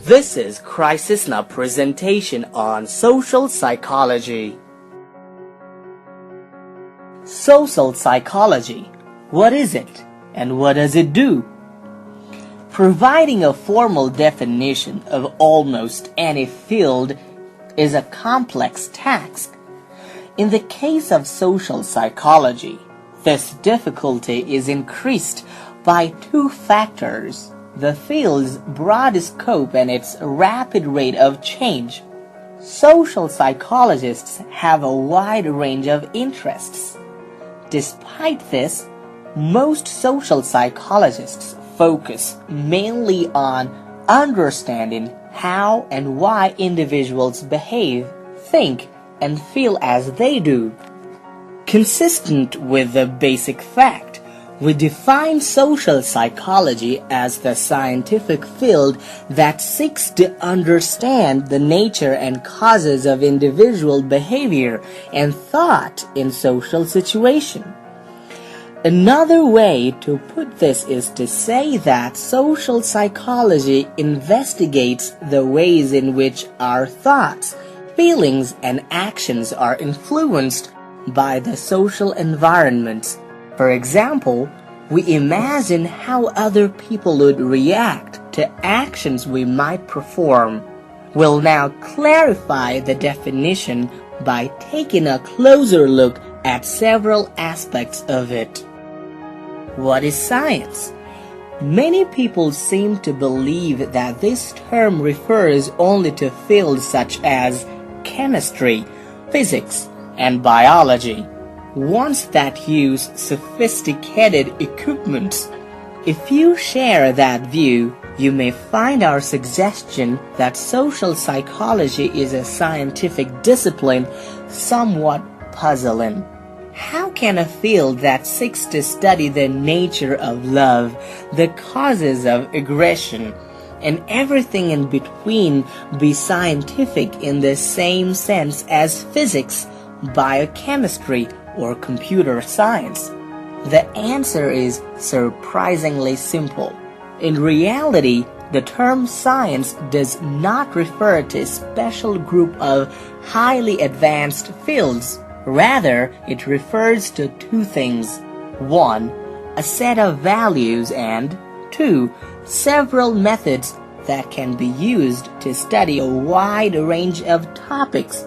This is Krisisna presentation on social psychology. Social psychology. What is it and what does it do? Providing a formal definition of almost any field is a complex task. In the case of social psychology, this difficulty is increased by two factors: the field's broad scope and its rapid rate of change. Social psychologists have a wide range of interests. Despite this, most social psychologists focus mainly on understanding how and why individuals behave, think, and feel as they do. Consistent with the basic fact, we define social psychology as the scientific field that seeks to understand the nature and causes of individual behavior and thought in social situations. Another way to put this is to say that social psychology investigates the ways in which our thoughts, feelings, and actions are influenced by the social environments. For example, we imagine how other people would react to actions we might perform. We'll now clarify the definition by taking a closer look at several aspects of it. What is science? Many people seem to believe that this term refers only to fields such as chemistry, physics, and biology, ones that use sophisticated equipment. If you share that view, you may find our suggestion that social psychology is a scientific discipline somewhat puzzling. How can a field that seeks to study the nature of love, the causes of aggression, and everything in between be scientific in the same sense as physics, biochemistry, or computer science? The answer is surprisingly simple. In reality, the term science does not refer to a special group of highly advanced fields. Rather, it refers to two things: 1, a set of values, and 2, several methods that can be used to study a wide range of topics.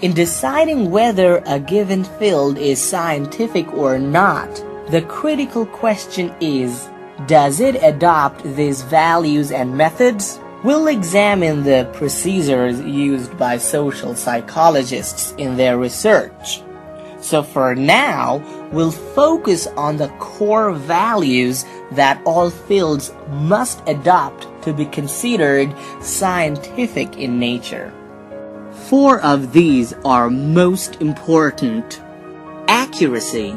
In deciding whether a given field is scientific or not, the critical question is, does it adopt these values and methods? We'll examine the procedures used by social psychologists in their research. So for now, we'll focus on the core values that all fields must adopt to be considered scientific in nature. 4 of these are most important. Accuracy.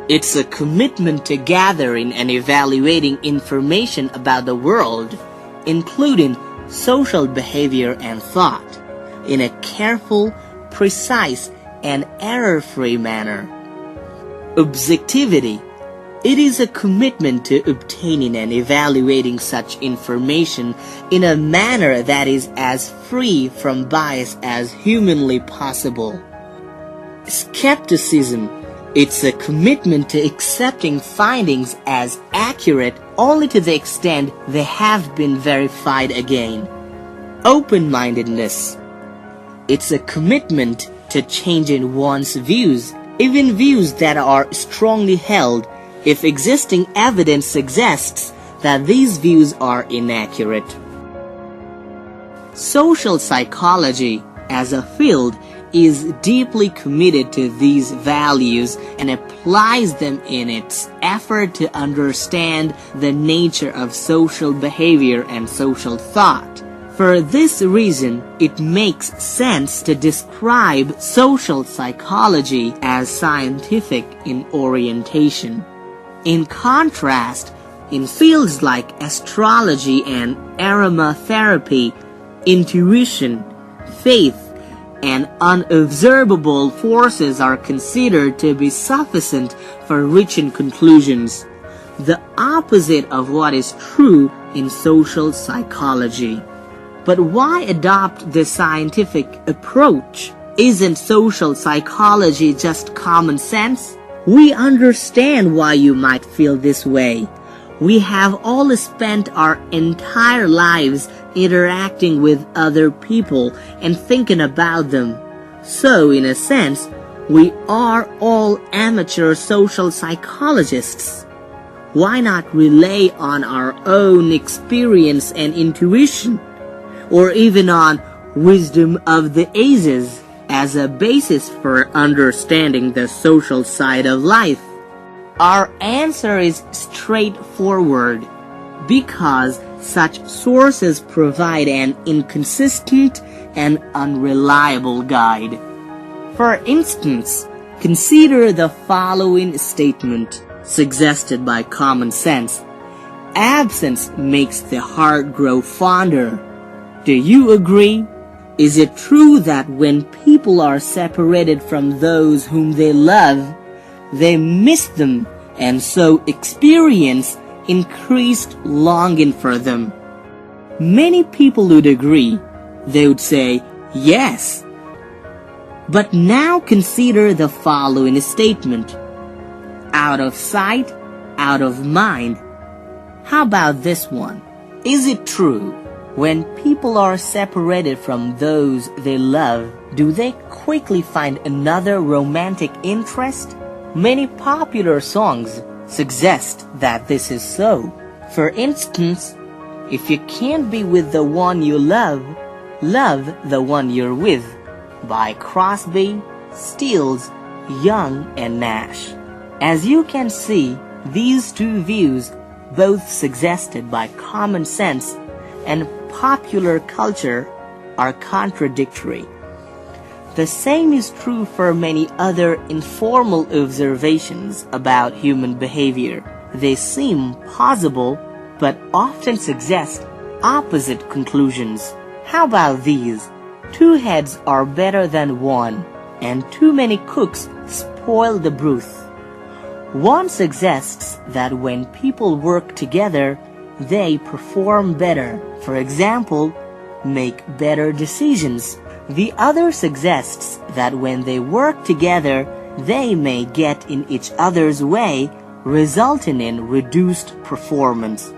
It's a commitment to gathering and evaluating information about the world, including social behavior and thought, in a careful, precise, and error-free manner. Objectivity. It is a commitment to obtaining and evaluating such information in a manner that is as free from bias as humanly possible. Skepticism. It's a commitment to accepting findings as accurate only to the extent they have been verified again. Open-mindedness. It's a commitment to changing one's views, even views that are strongly held, if existing evidence suggests that these views are inaccurate. Social psychology, as a field, is deeply committed to these values and applies them in its effort to understand the nature of social behavior and social thought. For this reason, it makes sense to describe social psychology as scientific in orientation. In contrast, in fields like astrology and aromatherapy, intuition, faith, and unobservable forces are considered to be sufficient for reaching conclusions, the opposite of what is true in social psychology. But why adopt the scientific approach? Isn't social psychology just common sense? We understand why you might feel this way. We have all spent our entire lives interacting with other people and thinking about them. So, in a sense, we are all amateur social psychologists. Why not rely on our own experience and intuition, or even on wisdom of the ages as a basis for understanding the social side of life? Our answer is straightforward, because such sources provide an inconsistent and unreliable guide. For instance, consider the following statement suggested by common sense. Absence makes the heart grow fonder. Do you agree? Is it true that when people are separated from those whom they love, they miss them and so experience increased longing for them? Many people would agree. They would say, yes. But now consider the following statement. Out of sight, out of mind. How about this one? Is it true? When people are separated from those they love, do they quickly find another romantic interest? Many popular songs suggest that this is so. For instance, if you can't be with the one you love, love the one you're with, by Crosby, Stills, Young, and Nash. As you can see, these two views, both suggested by common sense and popular culture, are contradictory. The same is true for many other informal observations about human behavior. They seem plausible, but often suggest opposite conclusions. How about these? Two heads are better than one, and too many cooks spoil the broth. One suggests that when people work together, they perform better. For example, make better decisions. The other suggests that when they work together, they may get in each other's way, resulting in reduced performance.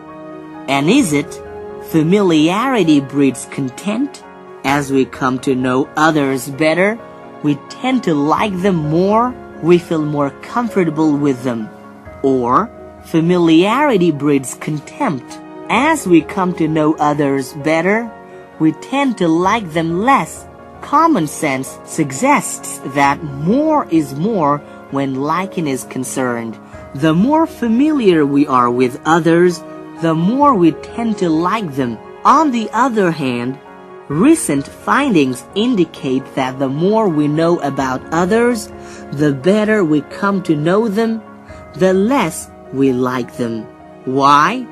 And is it familiarity breeds contempt? As we come to know others better, we tend to like them more, we feel more comfortable with them. Or familiarity breeds contempt. As we come to know others better, we tend to like them less. Common sense suggests that more is more when liking is concerned. The more familiar we are with others, the more we tend to like them. On the other hand, recent findings indicate that the more we know about others, the better we come to know them, the less we like them. Why?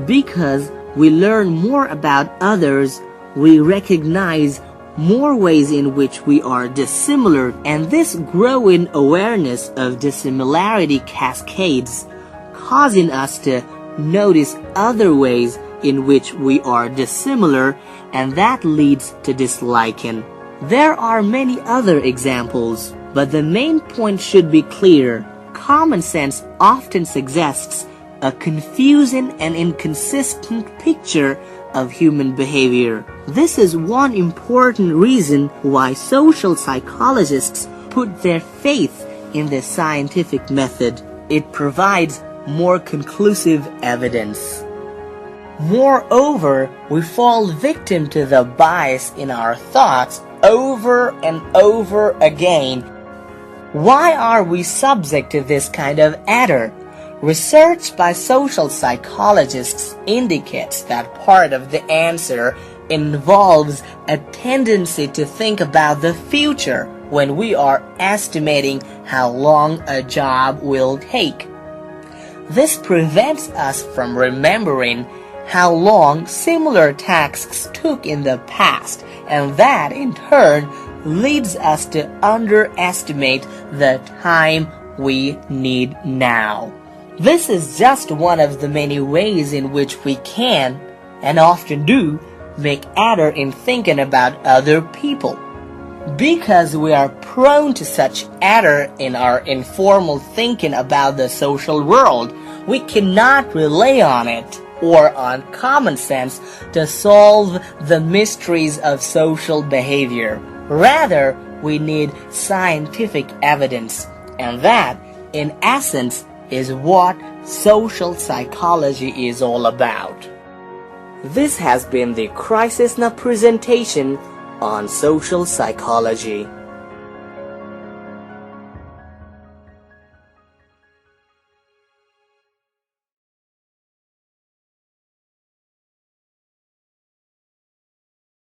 Because we learn more about others, we recognize more ways in which we are dissimilar, and this growing awareness of dissimilarity cascades, causing us to notice other ways in which we are dissimilar, and that leads to disliking. There are many other examples, but the main point should be clear. Common sense often suggests a confusing and inconsistent picture of human behavior. This is one important reason why social psychologists put their faith in the scientific method. It provides more conclusive evidence. Moreover, we fall victim to the bias in our thoughts over and over again. Why are we subject to this kind of error? Research by social psychologists indicates that part of the answer involves a tendency to think about the future when we are estimating how long a job will take. This prevents us from remembering how long similar tasks took in the past, and that in turn leads us to underestimate the time we need now. This is just one of the many ways in which we can, and often do, make error in thinking about other people. Because we are prone to such error in our informal thinking about the social world, we cannot rely on it or on common sense to solve the mysteries of social behavior. Rather, we need scientific evidence, and that, in essence, is what social psychology is all about. This has been the Krisisna presentation on social psychology.